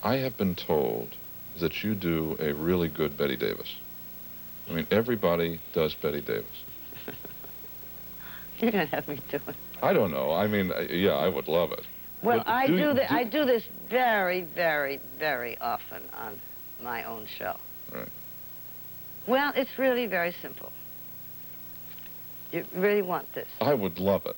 I have been told that you do a really good Bette Davis. I mean, everybody does Bette Davis. You're going to have me do it. I don't know. I mean, yeah, I would love it. Well, But I do this very, very, very often on my own show. Right. Well, it's really very simple. You really want this? I would love it.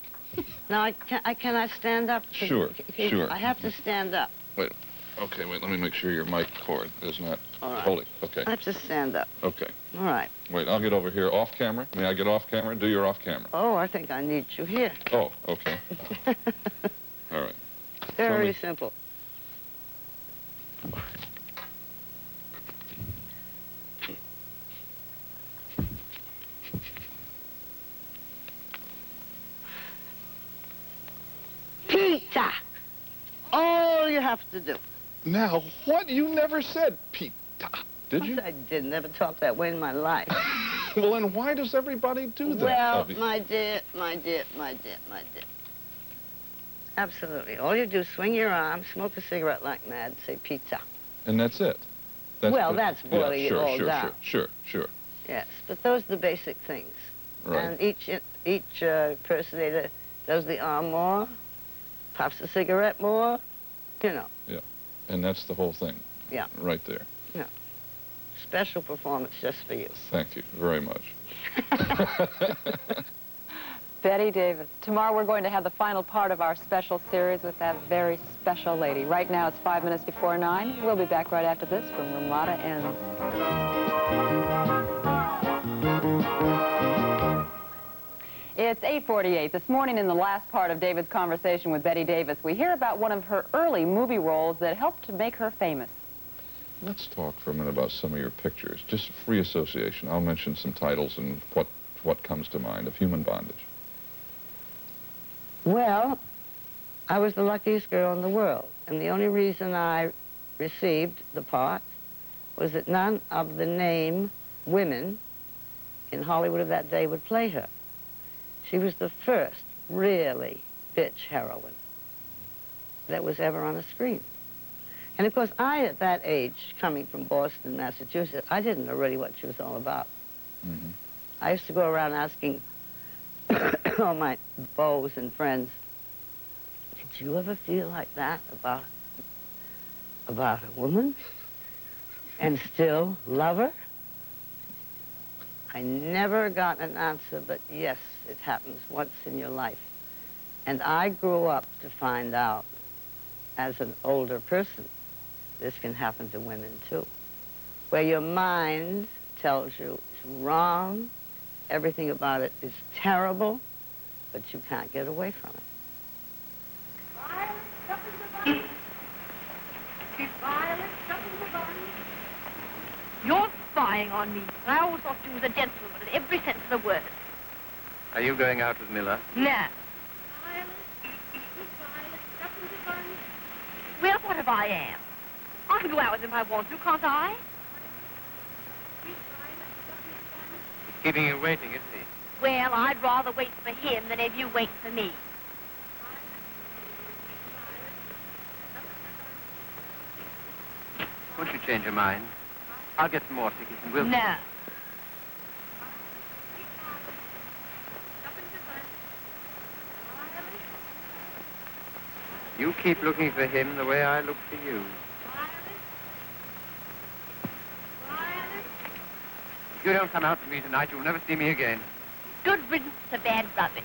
Now, can I stand up? Sure, sure. I have to stand up. Wait. Okay, wait, let me make sure your mic cord is not All right. holding. Okay. I have to stand up. Okay. All right. Wait, I'll get over here off camera. May I get off camera? Do your off camera. Oh, I think I need you here. Oh, okay. All right. Very simple. Pizza. All you have to do. Now, what? You never said pizza, did you? I did never talk that way in my life. Well, then why does everybody do that? Well, my dear, my dear, my dear, my dear. Absolutely. All you do is swing your arm, smoke a cigarette like mad, say pizza. And that's it. That's boiling yeah, sure, it all sure, down. Sure. Yes, but those are the basic things. Right. And each impersonator does the arm more, puffs the cigarette more, you know. Yeah, and that's the whole thing. Yeah. Right there. Yeah. Special performance just for you. Thank you very much. Bette Davis. Tomorrow we're going to have the final part of our special series with that very special lady. Right now it's 5 minutes before 9. We'll be back right after this from Ramada Ends. It's 8:48. This morning in the last part of David's conversation with Bette Davis, we hear about one of her early movie roles that helped to make her famous. Let's talk for a minute about some of your pictures. Just free association. I'll mention some titles and what comes to mind of Human Bondage. Well, I was the luckiest girl in the world, and the only reason I received the part was that none of the name women in Hollywood of that day would play her. She was the first really bitch heroine that was ever on a screen. And of course, I, at that age, coming from Boston, Massachusetts, I didn't know really what she was all about. Mm-hmm. I used to go around asking all my beaux and friends, did you ever feel like that about a woman and still love her? I never got an answer, but yes, it happens once in your life. And I grew up to find out, as an older person, this can happen to women too, where your mind tells you it's wrong, everything about it is terrible, but you can't get away from it. You're spying on me. I always thought you was a gentleman in every sense of the word. Are you going out with Miller? No. Well, what if I am? I can go out with him if I want to, can't I? He's keeping you waiting, isn't he? Well, I'd rather wait for him than have you wait for me. Won't you change your mind? I'll get some more tickets and we'll... No. You keep looking for him the way I look for you. If you don't come out with me tonight, you'll never see me again. Good riddance to bad rubbish.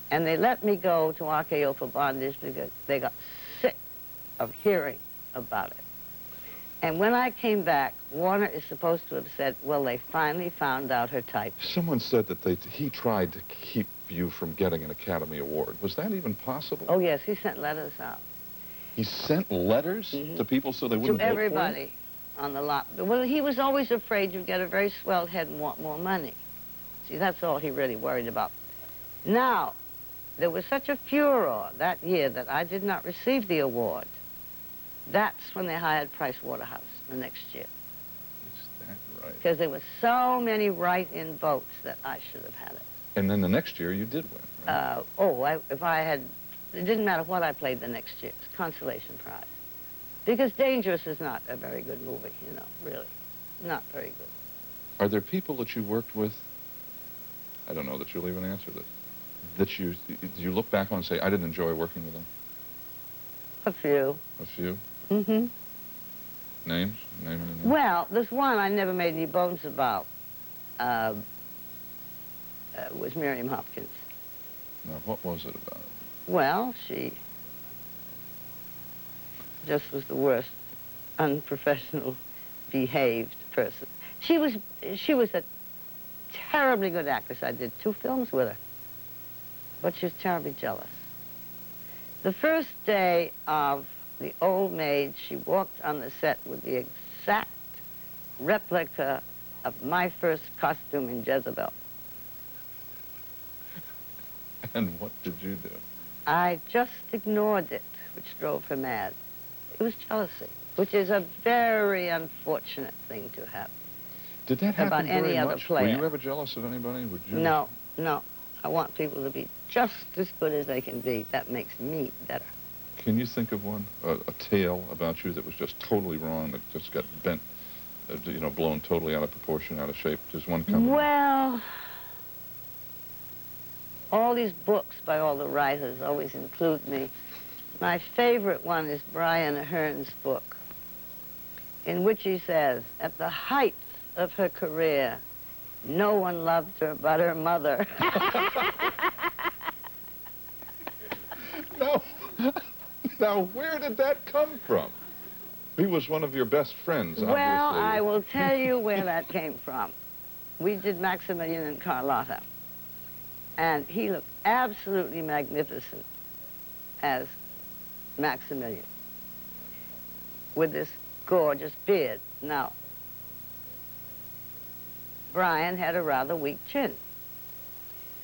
And they let me go to RKO for bondage because they got sick of hearing about it. And when I came back, Warner is supposed to have said, well, they finally found out her type. Someone said that he tried to keep you from getting an Academy Award. Was that even possible? Oh, yes, he sent letters out. He sent letters to people so they wouldn't to vote for him? everybody on the lot. Well, he was always afraid you'd get a very swelled head and want more money. See, that's all he really worried about. Now, there was such a furor that year that I did not receive the award. That's when they hired Price Waterhouse the next year. Is that right? Because there were so many write-in votes that I should have had it. And then the next year you did win, right? If I had, it didn't matter what I played the next year. It's consolation prize. Because Dangerous is not a very good movie, you know, really. Not very good. Are there people that you worked with, I don't know that you'll even answer this, that you look back on and say, I didn't enjoy working with them? A few. A few? Mm-hmm. Names? Name any names? Well, there's one I never made any bones about. Was Miriam Hopkins. Now, what was it about it? Well, she just was the worst unprofessional behaved person. She was a terribly good actress. I did 2 films with her, but she was terribly jealous. The first day of The Old Maid, she walked on the set with the exact replica of my first costume in Jezebel. And what did you do? I just ignored it, which drove her mad. It was jealousy, which is a very unfortunate thing to have. Did that happen about any very other much? player. Were you ever jealous of anybody? Would you? No, no. I want people to be just as good as they can be. That makes me better. Can you think of one, a tale about you that was just totally wrong, that just got bent, you know, blown totally out of proportion, out of shape? Does one come? Well, all these books by all the writers always include me. My favorite one is Brian Ahern's book, in which he says, at the height of her career, no one loved her but her mother. No. Now, where did that come from? He was one of your best friends, obviously. Well, I will tell you where that came from. We did Maximilian and Carlotta, and he looked absolutely magnificent as Maximilian, with this gorgeous beard. Now, Brian had a rather weak chin.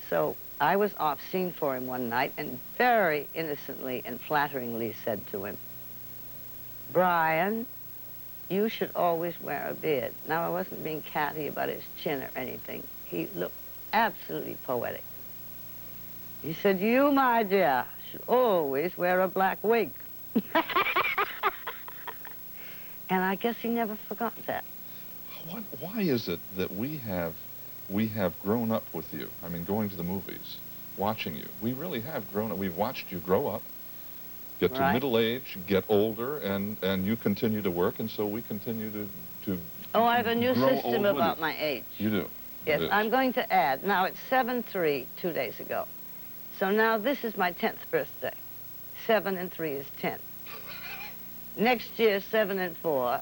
So I was off scene for him one night and very innocently and flatteringly said to him, Brian, you should always wear a beard. Now, I wasn't being catty about his chin or anything. He looked absolutely poetic. He said, you, my dear, should always wear a black wig. And I guess he never forgot that. Why is it that we have grown up with you? I mean, going to the movies, watching you. We really have grown up. We've watched you grow up, get to middle age, get older, and you continue to work, and so we continue to Oh, I have a new grow system old with about you. my age. You do? Yes, I'm going to add. Now, it's 7-3 2 days ago. So now this is my 10th birthday. 7 and 3 is 10. Next year, 7 and 4,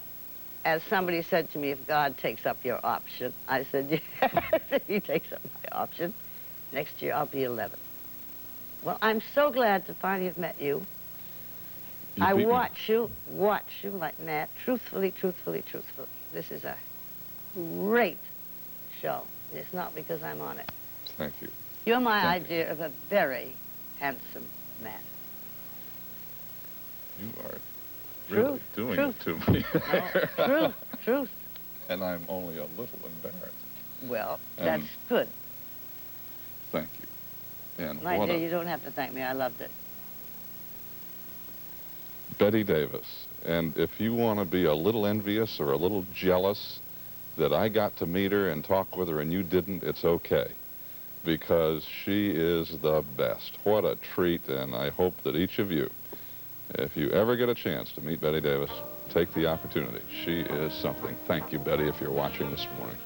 as somebody said to me, if God takes up your option, I said, yes, he takes up my option. Next year, I'll be 11. Well, I'm so glad to finally have met you. I watch you like mad, truthfully, truthfully, truthfully. This is a great show. It's not because I'm on it. Thank you. You're my idea of a very handsome man. You are really doing it to me. Oh, truth. And I'm only a little embarrassed. Well, that's good. Thank you. And My dear, you don't have to thank me. I loved it. Bette Davis. And if you want to be a little envious or a little jealous that I got to meet her and talk with her and you didn't, it's okay. Because she is the best. What a treat, and I hope that each of you, if you ever get a chance to meet Bette Davis, take the opportunity. She is something. Thank you, Bette, if you're watching this morning.